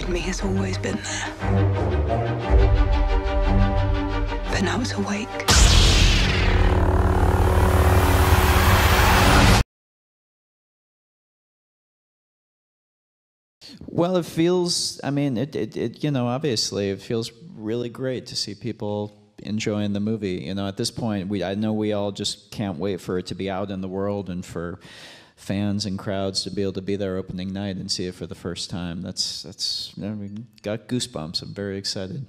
in me has always been there. But now it's awake. Well, it feels, I mean, you know, obviously it feels really great to see people enjoying the movie. You know, at this point, I know we all just can't wait for it to be out in the world and for fans and crowds to be able to be there opening night and see it for the first time. That's I mean, got goosebumps. I'm very excited.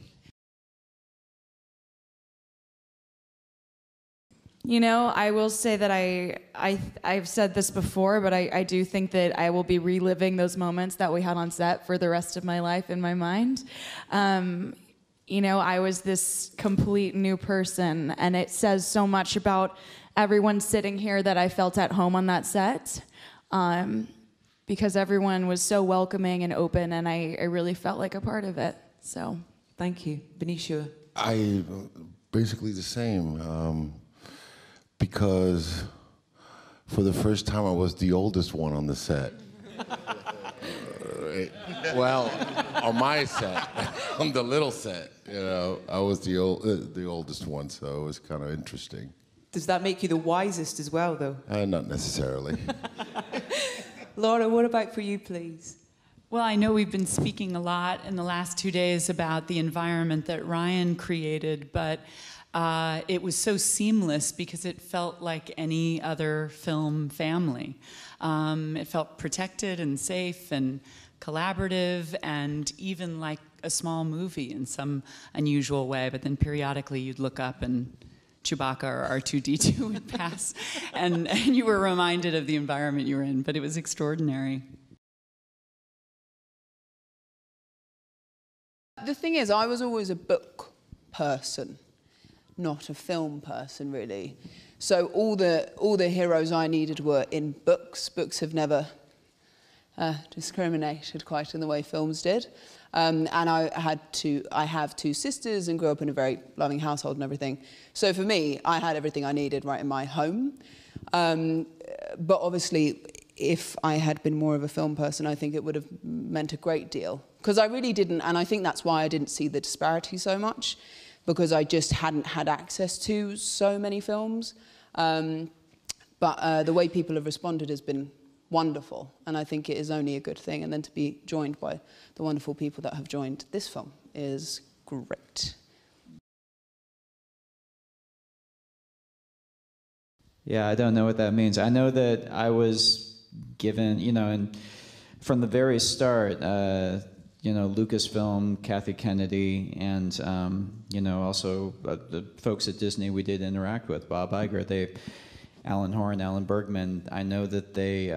You know, I will say that I've said this before, but I do think that I will be reliving those moments that we had on set for the rest of my life in my mind. You know, I was this complete new person, and it says so much about everyone sitting here that I felt at home on that set, because everyone was so welcoming and open, and I really felt like a part of it. So, thank you. Benicio? I basically the same. Because for the first time I was the oldest one on the set. Well, on my set, on the little set, you know, I was the oldest one, so it was kind of interesting. Does that make you the wisest as well, though? Not necessarily. Laura, what about for you, please? Well, I know we've been speaking a lot in the last 2 days about the environment that Rian created, but it was so seamless because it felt like any other film family. It felt protected and safe and collaborative and even like a small movie in some unusual way, but then periodically you'd look up and Chewbacca or R2-D2 would pass, and you were reminded of the environment you were in, but it was extraordinary. The thing is, I was always a book person, not a film person, really. So all the heroes I needed were in books. Books have never discriminated quite in the way films did. And I have two sisters and grew up in a very loving household and everything. So for me, I had everything I needed right in my home. But obviously, if I had been more of a film person, I think it would have meant a great deal. Because I really didn't, and I think that's why I didn't see the disparity so much, because I just hadn't had access to so many films. But the way people have responded has been wonderful, and I think it is only a good thing. And then to be joined by the wonderful people that have joined this film is great. Yeah, I don't know what that means. I know that I was given, you know, and from the very start, you know, Lucasfilm, Kathy Kennedy, and, you know, also the folks at Disney we did interact with, Bob Iger, Alan Horn, Alan Bergman, I know that there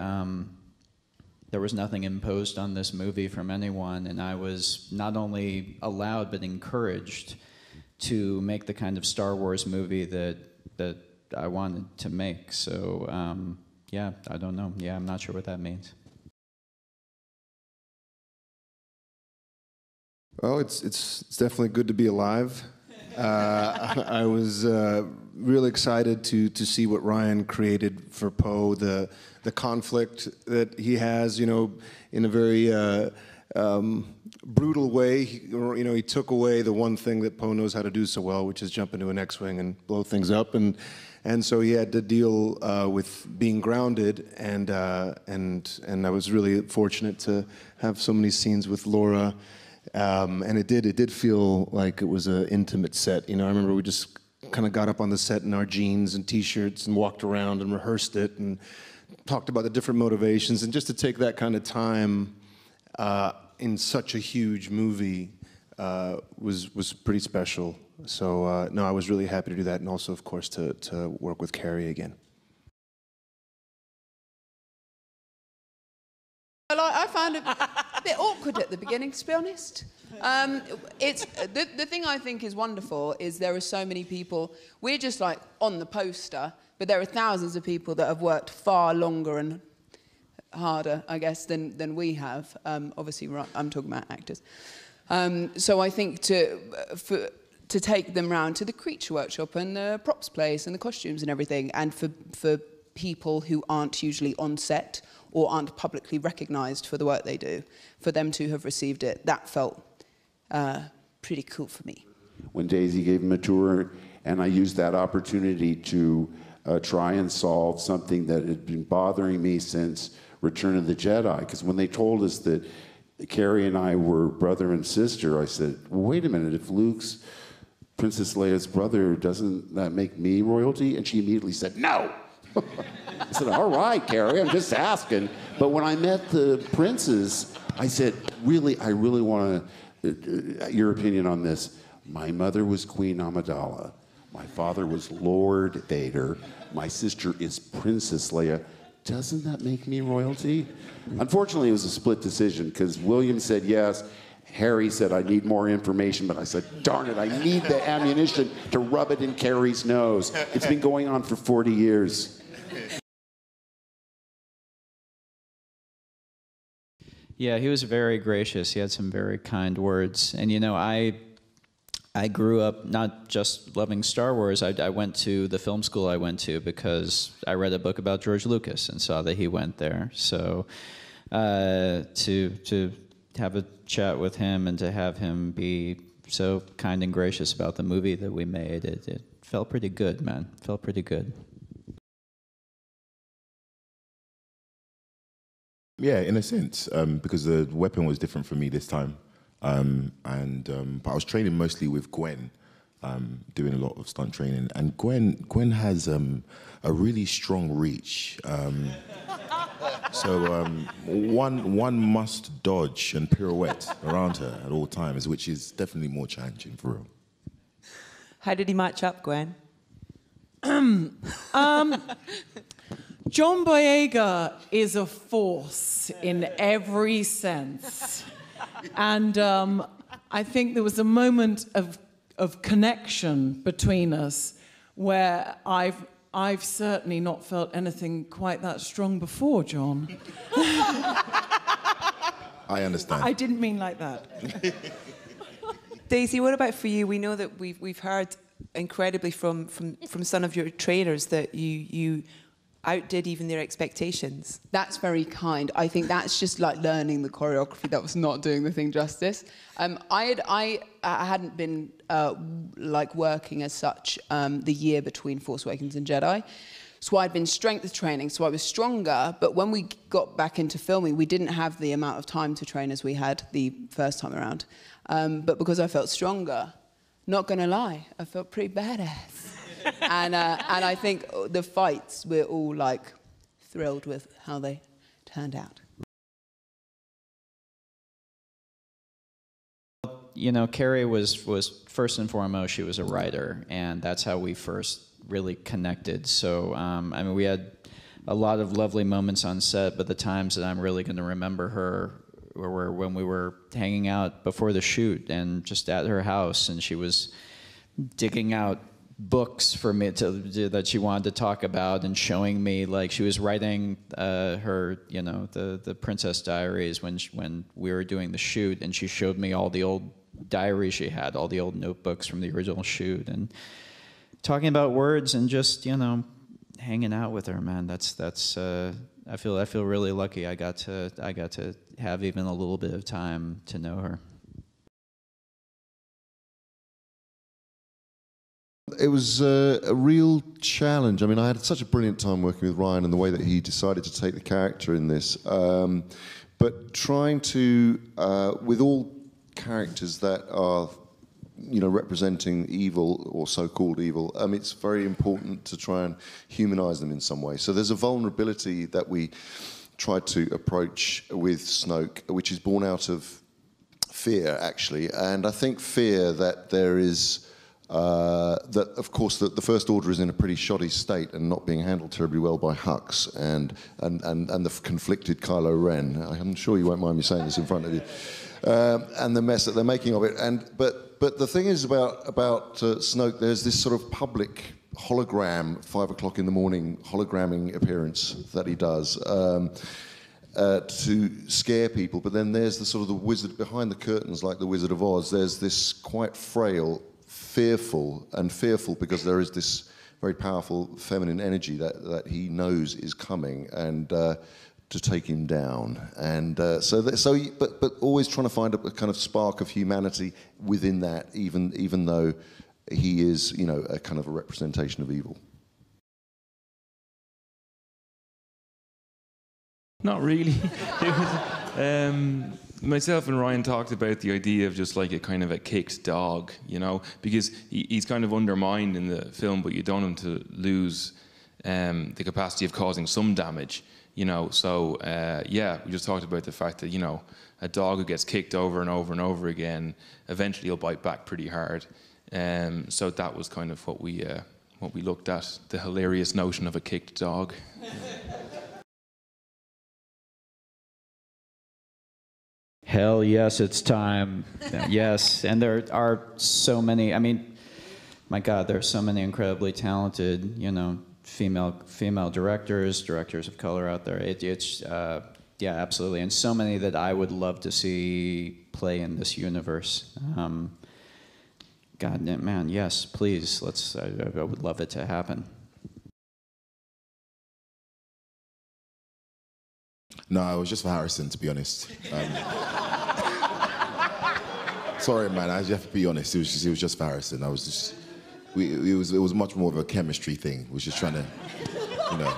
was nothing imposed on this movie from anyone, and I was not only allowed but encouraged to make the kind of Star Wars movie that I wanted to make. So, yeah, I don't know. Yeah, I'm not sure what that means. Oh, it's definitely good to be alive. I was really excited to see what Rian created for Poe, the conflict that he has, you know, in a very brutal way. You know, he took away the one thing that Poe knows how to do so well, which is jump into an X-wing and blow things up, and so he had to deal with being grounded, and I was really fortunate to have so many scenes with Laura. And it did feel like it was an intimate set. You know, I remember we just kind of got up on the set in our jeans and T-shirts and walked around and rehearsed it and talked about the different motivations. And just to take that kind of time in such a huge movie was pretty special. So no, I was really happy to do that, and also, of course, to work with Carrie again. Well, I found it a bit awkward at the beginning, to be honest. It's the thing I think is wonderful is there are so many people. We're just like on the poster, but there are thousands of people that have worked far longer and harder, I guess, than we have. Obviously, I'm talking about actors. So I think to take them round to the creature workshop and the props place and the costumes and everything, and for people who aren't usually on set or aren't publicly recognised for the work they do, for them to have received it, that felt pretty cool for me. When Daisy gave him a tour, and I used that opportunity to try and solve something that had been bothering me since Return of the Jedi, because when they told us that Carrie and I were brother and sister, I said, well, wait a minute, if Luke's Princess Leia's brother, doesn't that make me royalty? And she immediately said, no! I said, all right, Carrie, I'm just asking. But when I met the princes, I said, really, I really want your opinion on this. My mother was Queen Amidala. My father was Lord Vader. My sister is Princess Leia. Doesn't that make me royalty? Unfortunately, it was a split decision because William said yes. Harry said, I need more information, but I said, darn it, I need the ammunition to rub it in Carrie's nose. It's been going on for 40 years. Yeah, he was very gracious. He had some very kind words. And, you know, I grew up not just loving Star Wars. I went to the film school I went to because I read a book about George Lucas and saw that he went there. So to have a chat with him and to have him be so kind and gracious about the movie that we made, it felt pretty good, man. Felt pretty good. Yeah, in a sense, because the weapon was different for me this time. But I was training mostly with Gwen, doing a lot of stunt training. And Gwen has a really strong reach. So one must dodge and pirouette around her at all times, which is definitely more challenging for real. How did he match up, Gwen? John Boyega is a force in every sense. And I think there was a moment of connection between us where I've certainly not felt anything quite that strong before, John. I understand. I didn't mean like that. Daisy, what about for you? We know that we've heard incredibly from some of your trainers that you outdid even their expectations. That's very kind. I think that's just like learning the choreography. That was not doing the thing justice. I hadn't been like working as such the year between Force Awakens and Jedi. So I'd been strength training, so I was stronger, but when we got back into filming, we didn't have the amount of time to train as we had the first time around. But because I felt stronger, not gonna lie, I felt pretty badass. And I think the fights, we're all like thrilled with how they turned out. You know, Carrie was first and foremost, she was a writer, and that's how we first really connected. So, I mean, we had a lot of lovely moments on set, but the times that I'm really going to remember her were when we were hanging out before the shoot and just at her house, and she was digging out books for me that she wanted to talk about and showing me, like, she was writing her, you know, the Princess Diaries when we were doing the shoot, and she showed me all the old diaries she had, all the old notebooks from the original shoot, and talking about words and just, you know, hanging out with her, man. That's I feel really lucky I got to have even a little bit of time to know her. It was a real challenge. I mean, I had such a brilliant time working with Rian and the way that he decided to take the character in this. But trying to, with all characters that are, you know, representing evil or so-called evil, it's very important to try and humanize them in some way. So there's a vulnerability that we tried to approach with Snoke, which is born out of fear, actually. And I think fear that there is... that, of course, the First Order is in a pretty shoddy state and not being handled terribly well by Hux and the conflicted Kylo Ren. I'm sure you won't mind me saying this in front of you. And the mess that they're making of it. But the thing is about Snoke, there's this sort of public hologram, 5 o'clock in the morning hologramming appearance that he does to scare people. But then there's the sort of the wizard behind the curtains, like the Wizard of Oz. There's this quite frail, fearful because there is this very powerful feminine energy that he knows is coming, and to take him down, and but always trying to find a kind of spark of humanity within that, even though he is, you know, a kind of a representation of evil. Not really. It was, myself and Ryan talked about the idea of just like a kind of a kicked dog, you know, because he's kind of undermined in the film, but you don't want him to lose the capacity of causing some damage, you know. So yeah, we just talked about the fact that, you know, a dog who gets kicked over and over and over again, eventually he'll bite back pretty hard. So that was kind of what we looked at, the hilarious notion of a kicked dog. Hell yes, it's time. Yes, and there are so many. I mean, my God, there are so many incredibly talented, you know, female directors of color out there. It's yeah, absolutely, and so many that I would love to see play in this universe. God, man, yes, please, let's. I would love it to happen. No, it was just for Harrison, to be honest. Sorry, man. I have to be honest. It was just for Harrison. It was much more of a chemistry thing. We was just trying to, you know.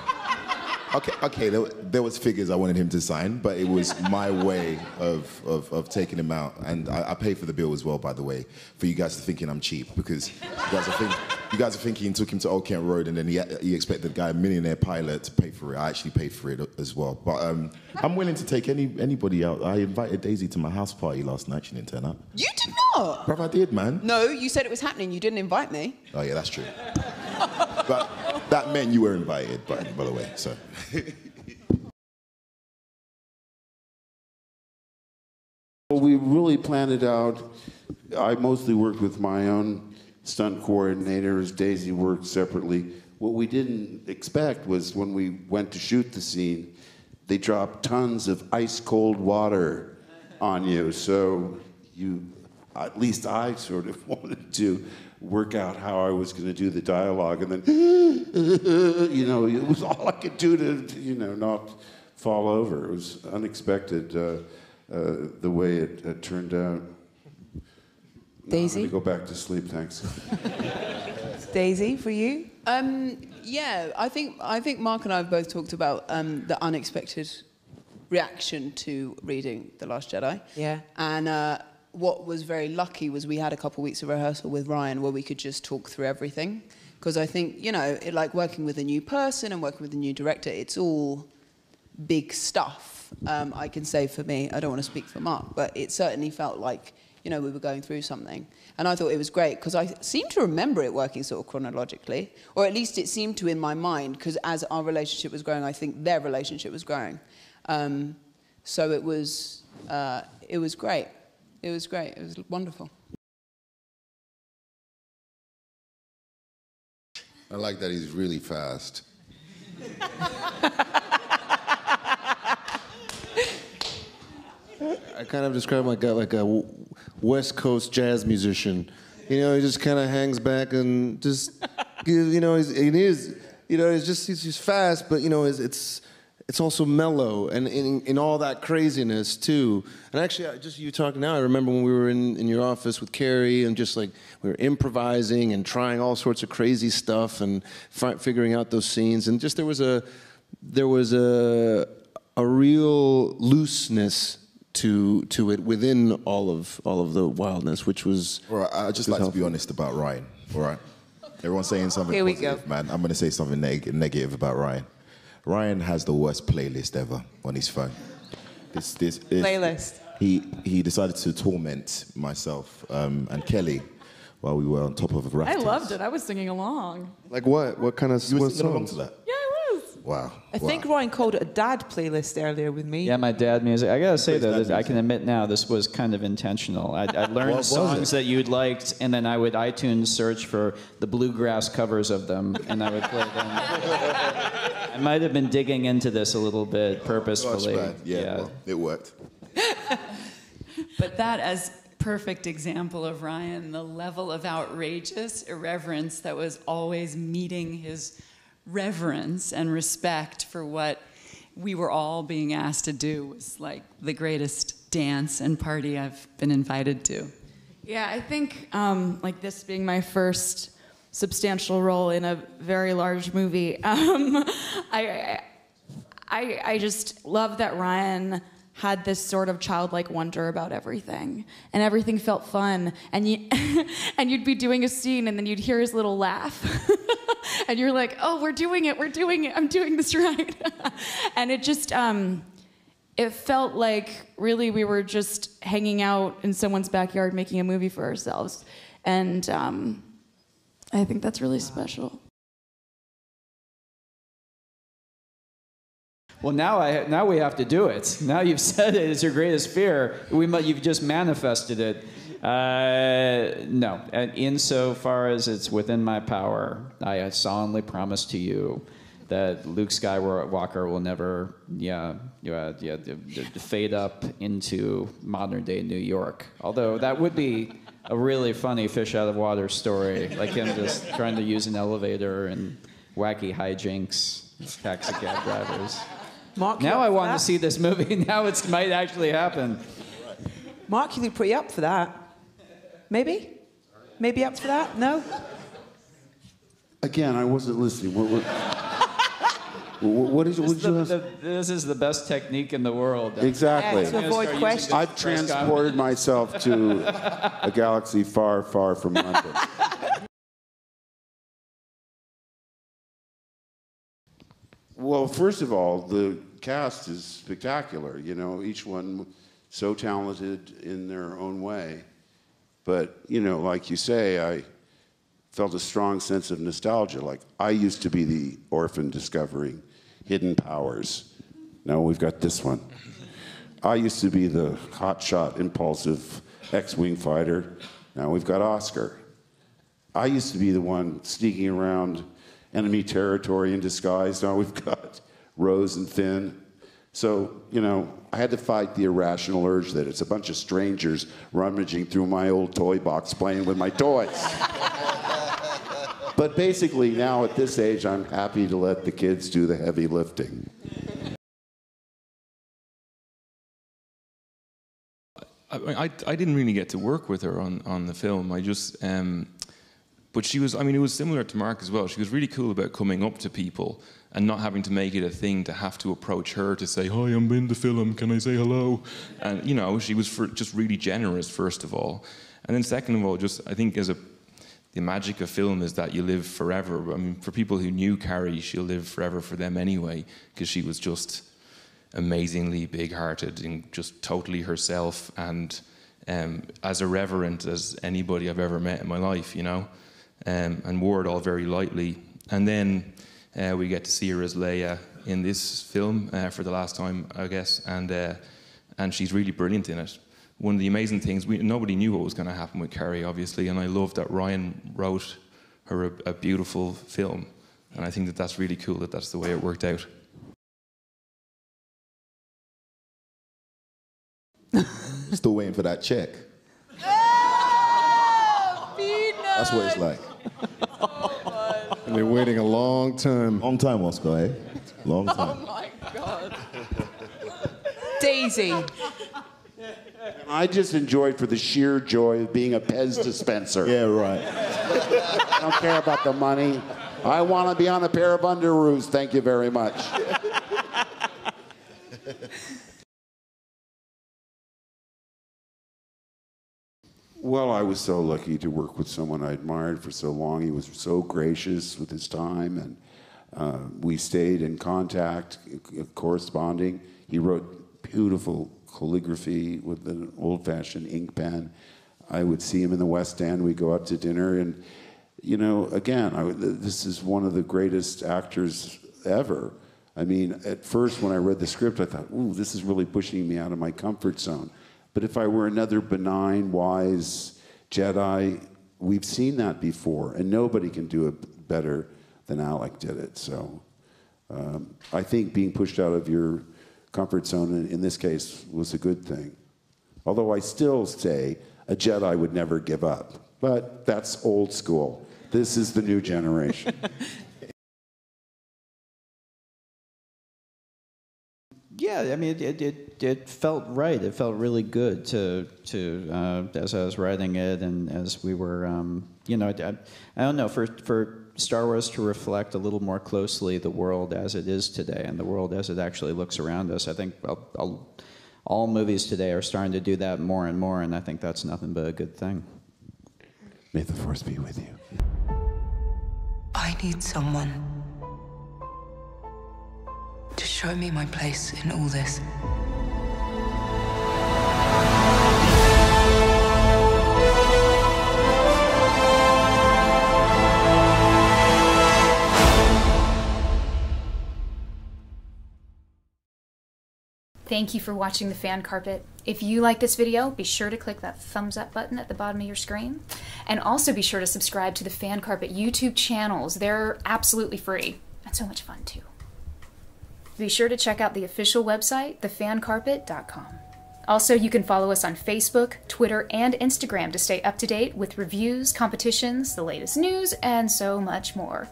Okay. There was figures I wanted him to sign, but it was my way of taking him out, and I paid for the bill as well, by the way, for you guys thinking I'm cheap, because you guys are thinking he took him to Old Kent Road and then he expected the guy, a millionaire pilot, to pay for it. I actually paid for it as well. But I'm willing to take anybody out. I invited Daisy to my house party last night. She didn't turn up. You did not? Bruv, I did, man. No, you said it was happening. You didn't invite me. Oh, yeah, that's true. But that meant you were invited, by the way, so. Well, we really planned it out. I mostly worked with my own stunt coordinators. Daisy worked separately. What we didn't expect was when we went to shoot the scene, they dropped tons of ice-cold water on you. So at least I sort of wanted to work out how I was going to do the dialogue, and then, you know, it was all I could do to, you know, not fall over. It was unexpected the way it turned out. Daisy? I'm going to go back to sleep, thanks. Daisy, for you? Yeah, I think Mark and I have both talked about the unexpected reaction to reading The Last Jedi. Yeah. And what was very lucky was we had a couple of weeks of rehearsal with Ryan where we could just talk through everything. Because I think, you know, like working with a new person and working with a new director, it's all big stuff. I can say for me, I don't want to speak for Mark, but it certainly felt like, you know, we were going through something. And I thought it was great because I seem to remember it working sort of chronologically, or at least it seemed to in my mind, because as our relationship was growing, I think their relationship was growing. So it was great. It was great. It was wonderful. I like that he's really fast. I kind of describe him like a West Coast jazz musician. You know, he just kind of hangs back and just, you know, he's fast, but you know, it's also mellow and in all that craziness too. And actually, just you talking now, I remember when we were in your office with Carrie and just like we were improvising and trying all sorts of crazy stuff and figuring out those scenes. And just there was a real looseness to it within all of the wildness, which was. All right, I'd just like helpful. To be honest about Ryan. All right, everyone's saying something Here we positive, go. man. I'm going to say something negative about Ryan. Ryan has the worst playlist ever on his phone. This Playlist. He decided to torment myself and Kelly while we were on top of a raft. I loved it. I was singing along. Like what? What kind of You were what singing along songs? to that? Yeah, I was. Wow. I think Ryan called it a dad playlist earlier with me. Yeah, my dad music. I gotta say though, I can admit now this was kind of intentional. I learned songs that you'd liked, and then I would iTunes search for the bluegrass covers of them, and I would play them. I might have been digging into this a little bit purposefully. Gosh, man. Yeah. Well, it worked. But that as perfect example of Ryan, the level of outrageous irreverence that was always meeting his reverence and respect for what we were all being asked to do was like the greatest dance and party I've been invited to. Yeah, I think like this being my first substantial role in a very large movie, I just love that Rian had this sort of childlike wonder about everything, and everything felt fun. And and you'd be doing a scene, and then you'd hear his little laugh, and you're like, "Oh, we're doing it! I'm doing this right." And it just it felt like really we were just hanging out in someone's backyard making a movie for ourselves, and I think that's really special. Well, now we have to do it. Now you've said it is your greatest fear. You've just manifested it. No, and insofar as it's within my power, I solemnly promise to you that Luke Skywalker will never, fade up into modern day New York. Although that would be a really funny fish out of water story, like him just trying to use an elevator and wacky hijinks, taxi cab drivers. Mark, now I want to see this movie. Now it might actually happen. Mark, you look pretty up for that. Maybe? Maybe up for that? No? Again, I wasn't listening. What did you ask? This is the best technique in the world. Exactly. To avoid questions. I've transported myself to a galaxy far, far from London. Well, first of all, the cast is spectacular. You know, each one so talented in their own way. But, you know, like you say, I felt a strong sense of nostalgia. Like, I used to be the orphan discovering hidden powers. Now we've got this one. I used to be the hotshot, impulsive X-Wing fighter. Now we've got Oscar. I used to be the one sneaking around enemy territory in disguise. Now we've got Rose and Finn. So, you know, I had to fight the irrational urge that it's a bunch of strangers rummaging through my old toy box playing with my toys. But basically now at this age, I'm happy to let the kids do the heavy lifting. I didn't really get to work with her on the film. I just, but she was, I mean, it was similar to Mark as well. She was really cool about coming up to people and not having to make it a thing to have to approach her to say, "Hi, I'm in the film, can I say hello?" And, you know, she was just really generous, first of all. And then second of all, just, I think the magic of film is that you live forever. I mean, for people who knew Carrie, she'll live forever for them anyway, because she was just amazingly big-hearted and just totally herself and as irreverent as anybody I've ever met in my life, you know, and wore it all very lightly. And then we get to see her as Leia in this film for the last time, I guess, and she's really brilliant in it. One of the amazing things, nobody knew what was going to happen with Carrie, obviously, and I love that Rian wrote her a beautiful film, and I think that that's really cool that that's the way it worked out. Still waiting for that check. That's what it's like. And they're waiting a long time. Long time, Oscar, eh? Long time. Oh my God. Daisy. I just enjoyed for the sheer joy of being a Pez dispenser. Yeah, right. I don't care about the money. I want to be on a pair of underoos. Thank you very much. Well, I was so lucky to work with someone I admired for so long. He was so gracious with his time, and we stayed in contact, corresponding. He wrote beautiful calligraphy with an old-fashioned ink pen. I would see him in the West End. We'd go out to dinner, and, you know, again, this is one of the greatest actors ever. I mean, at first, when I read the script, I thought, ooh, this is really pushing me out of my comfort zone. But if I were another benign, wise Jedi, we've seen that before, and nobody can do it better than Alec did it. So I think being pushed out of your comfort zone in this case was a good thing. Although I still say a Jedi would never give up. But that's old school. This is the new generation. Yeah, I mean, it felt right. It felt really good to as I was writing it and as we were, you know, I don't know, for Star Wars to reflect a little more closely the world as it is today and the world as it actually looks around us. I think all movies today are starting to do that more and more, and I think that's nothing but a good thing. May the Force be with you. I need someone to show me my place in all this. Thank you for watching The Fan Carpet. If you like this video, be sure to click that thumbs up button at the bottom of your screen. And also be sure to subscribe to the Fan Carpet YouTube channels. They're absolutely free and so much fun too. Be sure to check out the official website, thefancarpet.com. Also, you can follow us on Facebook, Twitter, and Instagram to stay up to date with reviews, competitions, the latest news, and so much more.